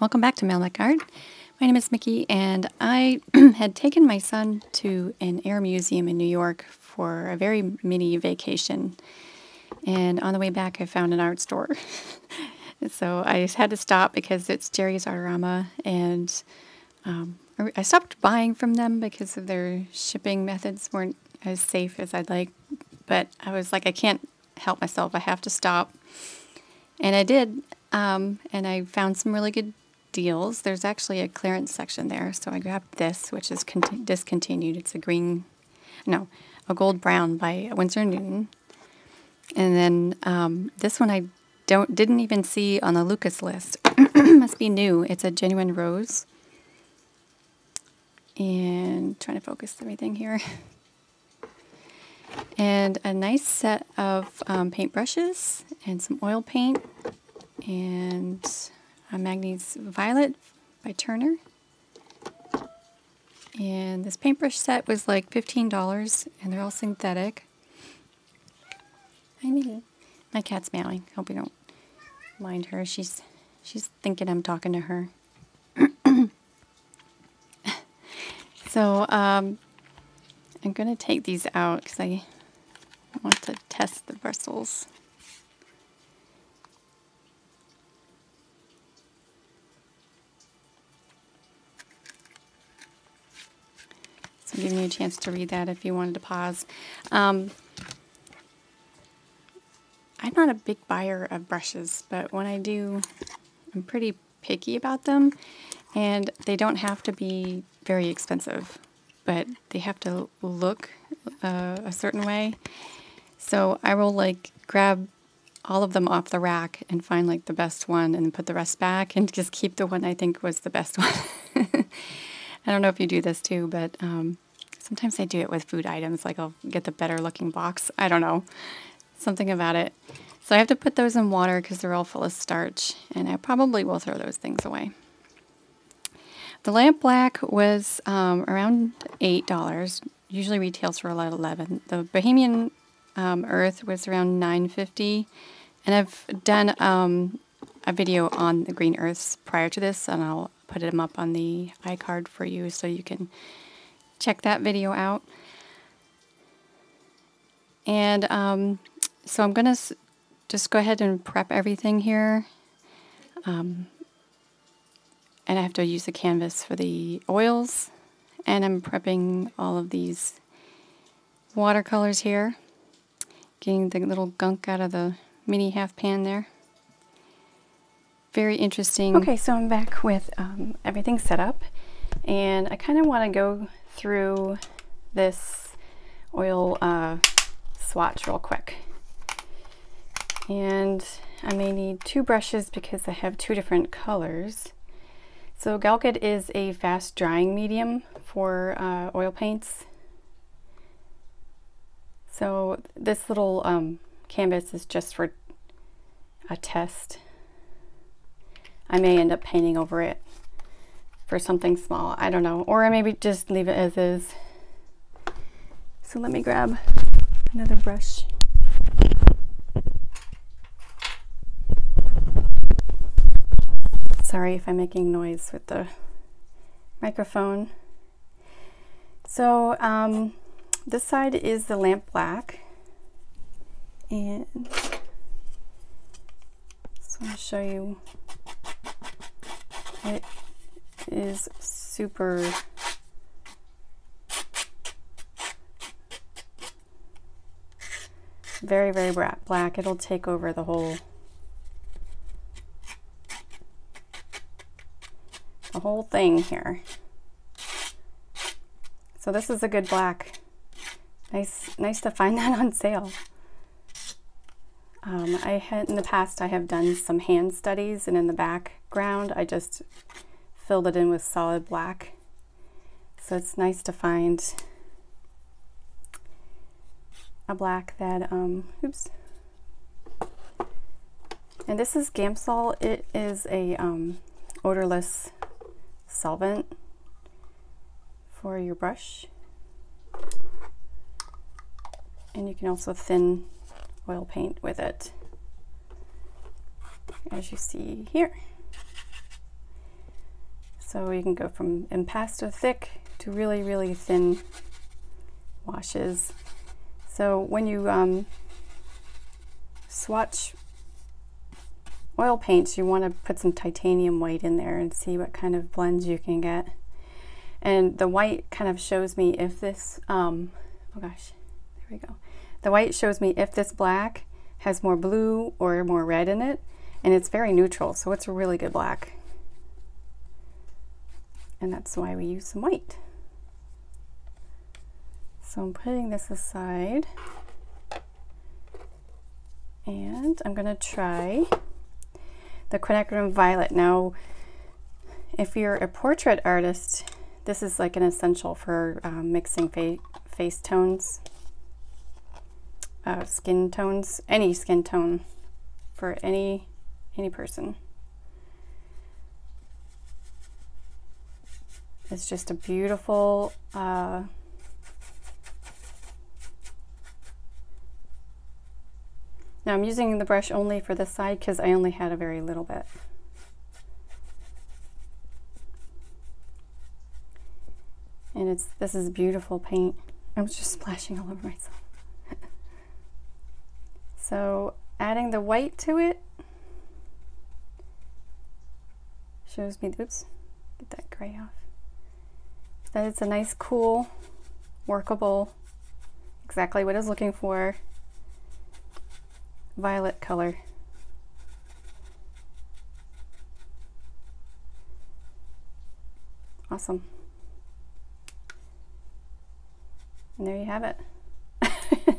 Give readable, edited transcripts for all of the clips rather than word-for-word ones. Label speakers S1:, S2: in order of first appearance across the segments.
S1: Welcome back to Mailback Art. My name is Mickey, and I had taken my son to an air museum in New York for a very mini vacation. And on the way back, I found an art store. So I had to stop because it's Jerry's Artorama, and I stopped buying from them because of their shipping methods weren't as safe as I'd like. But I was like, I can't help myself. I have to stop. And I did, and I found some really good deals. There's actually a clearance section there, so I grabbed this, which is discontinued. It's a gold brown by Winsor & Newton. And then this one I didn't even see on the Lucas list. Must be new. It's a genuine rose. And trying to focus everything here. And a nice set of paintbrushes and some oil paint and a Magnes Violet by Turner. And this paintbrush set was like $15, and they're all synthetic. My cat's meowing. Hope you don't mind her. She's thinking I'm talking to her. So I'm going to take these out because I want to test the bristles. So giving you a chance to read that if you wanted to pause. I'm not a big buyer of brushes, but when I do, I'm pretty picky about them, and they don't have to be very expensive, but they have to look a certain way. So I will like grab all of them off the rack and find like the best one and put the rest back and just keep the one I think was the best one. I don't know if you do this too, but sometimes I do it with food items, like I'll get the better looking box. I don't know. Something about it. So I have to put those in water because they're all full of starch, and I probably will throw those things away. The lamp black was around $8, usually retails for about $11. The Bohemian Earth was around $9.50, and I've done a video on the green earths prior to this, and I'll put them up on the iCard for you so you can check that video out. And so I'm going to just go ahead and prep everything here. And I have to use the canvas for the oils. And I'm prepping all of these watercolors here. Getting the little gunk out of the mini half pan there. Very interesting. Okay, so I'm back with everything set up. And I kind of want to go through this oil swatch real quick. And I may need two brushes because I have two different colors. So Galkid is a fast drying medium for oil paints. So this little canvas is just for a test. I may end up painting over it for something small, I don't know. Or I maybe just leave it as is. So let me grab another brush. Sorry if I'm making noise with the microphone. So this side is the lamp black, and so I'm going to show you. It is super very, very black. It'll take over the whole thing here. So this is a good black. Nice to find that on sale. In the past I have done some hand studies, and in the background I just filled it in with solid black. So it's nice to find a black that oops. And this is Gamsol. It is a odorless solvent for your brush, and you can also thin oil paint with it, as you see here. So you can go from impasto thick to really, really thin washes. So when you swatch oil paints, you want to put some titanium white in there and see what kind of blends you can get. And the white kind of shows me if this, oh gosh, there we go. The white shows me if this black has more blue or more red in it, and it's very neutral, so it's a really good black. And that's why we use some white. So I'm putting this aside, and I'm gonna try the quinacridone violet. Now, if you're a portrait artist, this is like an essential for mixing face tones, skin tones, any skin tone for any person. It's just a beautiful now I'm using the brush only for this side because I only had a very little bit. And this is beautiful paint. I was just splashing all over myself. So adding the white to it shows me, oops, get that gray off, that it's a nice, cool, workable, exactly what I was looking for, violet color. Awesome. And there you have it.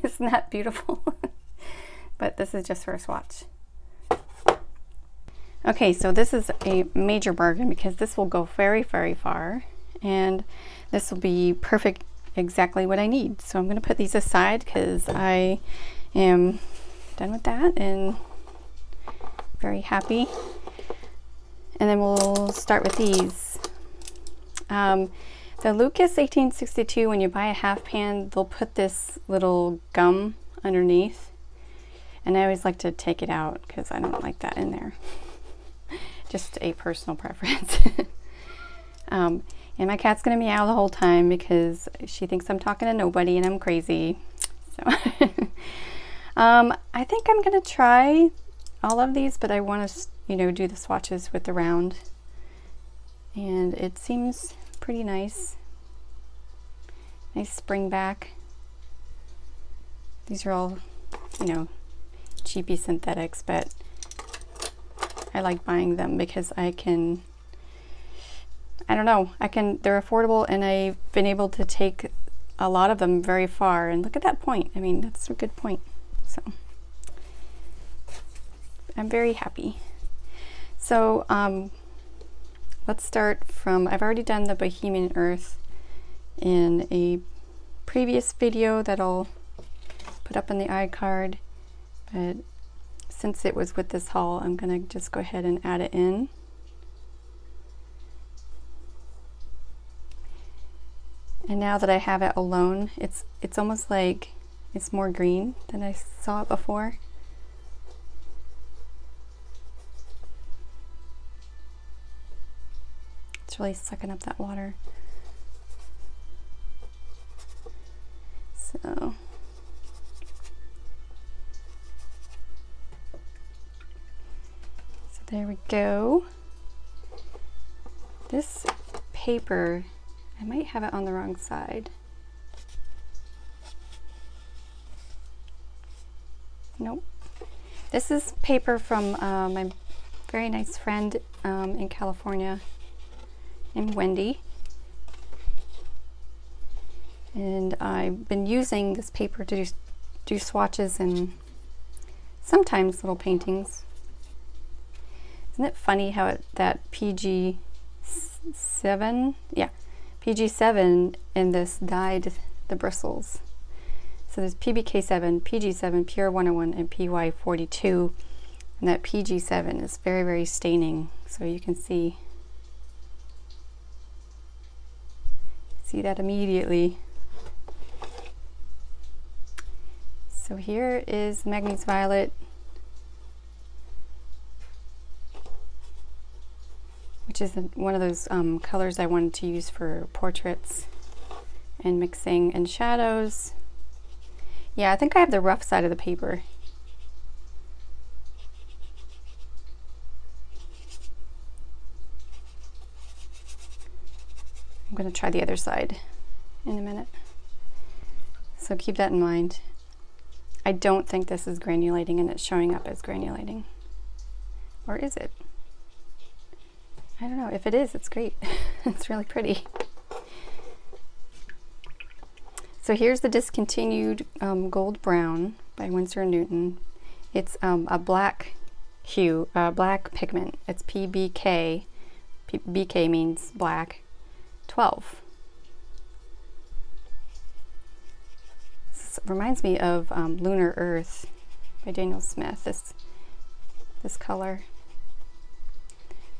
S1: Isn't that beautiful? But this is just for a swatch. Okay, so this is a major bargain because this will go very, very far, and this will be perfect, exactly what I need. So I'm going to put these aside because I am done with that and very happy. And then we'll start with these. The Lucas 1862, when you buy a half pan, they'll put this little gum underneath, and I always like to take it out because I don't like that in there. Just a personal preference. And my cat's gonna meow the whole time because she thinks I'm talking to nobody and I'm crazy. So I think I'm gonna try all of these, but I want to, you know, do the swatches with the round, and it seems pretty nice. Nice spring back. These are all, you know, cheapy synthetics, but I like buying them because I don't know, they're affordable, and I've been able to take a lot of them very far. And look at that point. I mean, that's a good point. So I'm very happy. So let's start from, I've already done the Bohemian Earth in a previous video that I'll put up in the iCard, but since it was with this haul, I'm gonna just go ahead and add it in. And now that I have it alone, it's almost like it's more green than I saw it before. It's really sucking up that water. So there we go. This paper, I might have it on the wrong side. Nope. This is paper from my very nice friend in California named Wendy. And I've been using this paper to do swatches and sometimes little paintings. Isn't it funny how that PG7, yeah, PG7 in this dyed the bristles. So there's PBK7, PG7, PR101, and PY42. And that PG7 is very, very staining. So you can see that immediately. So here is Manganese Violet. which is one of those colors I wanted to use for portraits and mixing in shadows. Yeah, I think I have the rough side of the paper. I'm going to try the other side in a minute. So keep that in mind. I don't think this is granulating and it's showing up as granulating. Or is it? I don't know. If it is, it's great. It's really pretty. So here's the discontinued gold brown by Winsor & Newton. It's a black hue, black pigment. It's PBK. BK means black. 12. This reminds me of Lunar Earth by Daniel Smith. This color,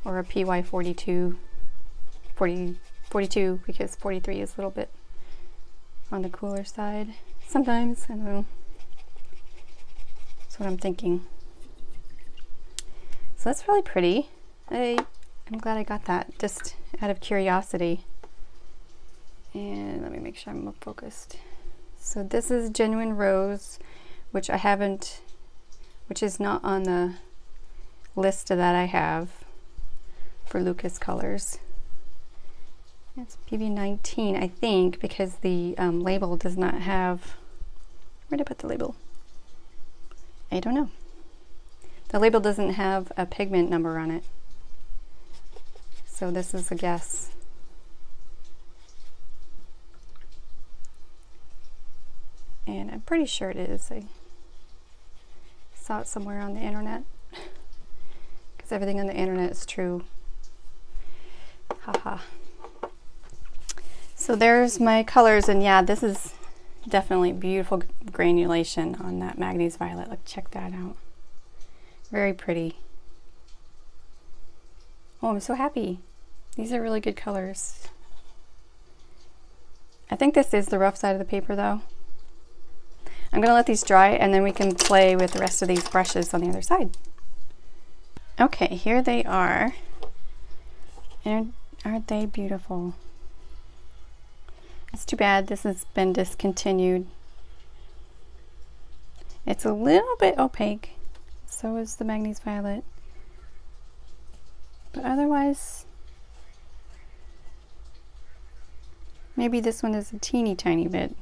S1: or a PY 42, 42 because 43 is a little bit on the cooler side. Sometimes, I don't know. That's what I'm thinking. So that's really pretty. I'm glad I got that just out of curiosity. And let me make sure I'm focused. So this is Genuine Rose, which I haven't, which is not on the list that I have for Lucas colors. It's PB19, I think, because the label does not have, where did I put the label? I don't know. The label doesn't have a pigment number on it. So this is a guess. And I'm pretty sure it is. I saw it somewhere on the internet. Because everything on the internet is true. Haha. So there's my colors, and yeah, this is definitely beautiful granulation on that manganese violet. Like, check that out. Very pretty. Oh, I'm so happy. These are really good colors. I think this is the rough side of the paper though. I'm gonna let these dry and then we can play with the rest of these brushes on the other side. Okay, here they are. And aren't they beautiful? It's too bad this has been discontinued. It's a little bit opaque. So is the manganese violet. But otherwise, maybe this one is a teeny tiny bit.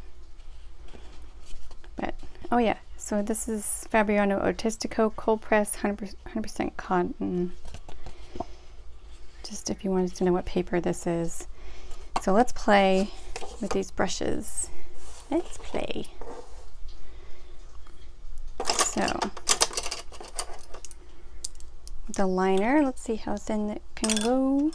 S1: But, oh yeah, so this is Fabriano Artistico cold press 100% cotton. Just if you wanted to know what paper this is. So let's play with these brushes. Let's play. So, the liner, let's see how thin it can go.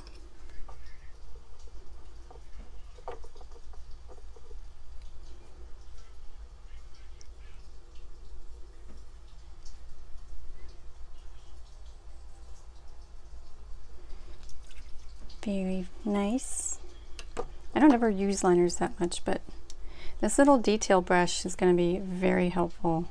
S1: Very nice. I don't ever use liners that much, but this little detail brush is going to be very helpful.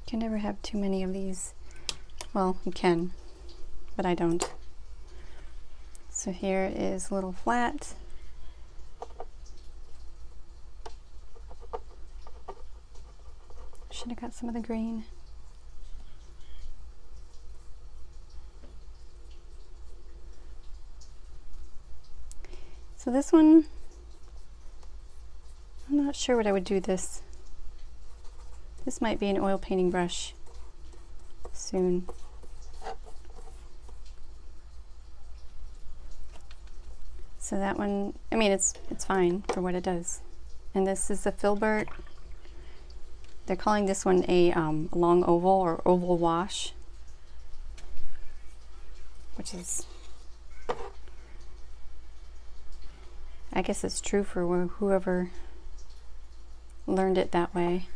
S1: You can never have too many of these. Well, you can, but I don't. So here is a little flat. Should have got some of the green. So this one, I'm not sure what I would do this. This might be an oil painting brush soon. So that one, I mean, it's fine for what it does. And this is a filbert. They're calling this one a long oval or oval wash, which is, I guess it's true for whoever learned it that way.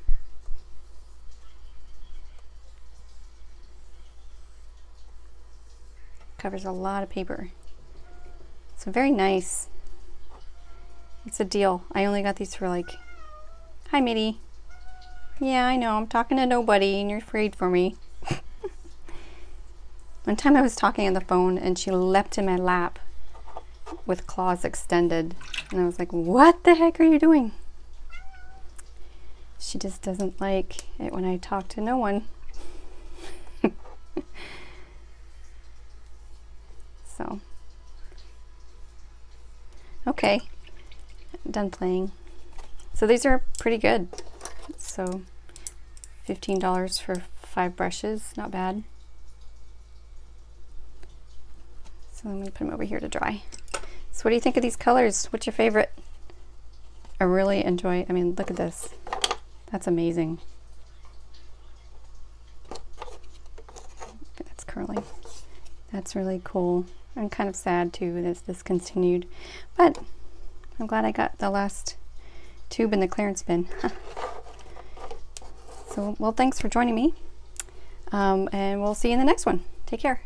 S1: Covers a lot of paper. So very nice. It's a deal. I only got these for like, hi Mitty. Yeah, I know, I'm talking to nobody and you're afraid for me. One time I was talking on the phone and she leapt in my lap with claws extended. And I was like, what the heck are you doing? She just doesn't like it when I talk to no one. So, okay, done playing. So these are pretty good. So $15 for 5 brushes, not bad. So I'm going to put them over here to dry. So what do you think of these colors? What's your favorite? I really enjoy, I mean, look at this. That's amazing. That's curling. That's really cool. I'm kind of sad too that it's discontinued, but I'm glad I got the last tube in the clearance bin. So, well, thanks for joining me, and we'll see you in the next one. Take care.